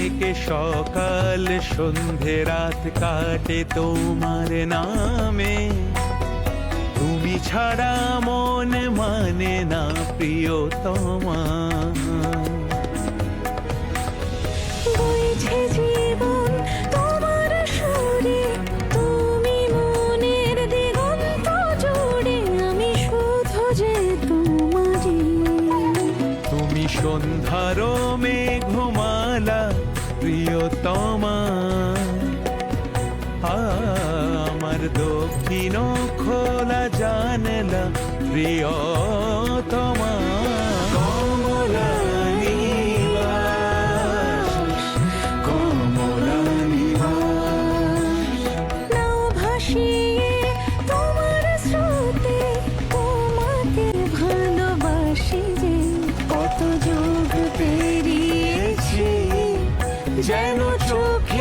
থেকে সকাল সন্ধে রাত কাটে তোমার নামে। তুমি ছাড়া মন মানে না প্রিয়তমা। বইছে জীবন তোমার সুরে, তুমি মনের দিগন্ত জুড়ে, আমি শুধু যে তোমারই। তুমি সন্ধ্যার মেঘমালা প্রিয়তমা। আমার দক্ষিণ খোলা জানলা প্রিয়তমা। কমলা নিবাস, কমলা নিবাস। নাও ভাসিয়ে তোমার স্রোতে, তোমাকে ভালোবাসি যে। কত যুগ পেরিয়েছি যেন চোখে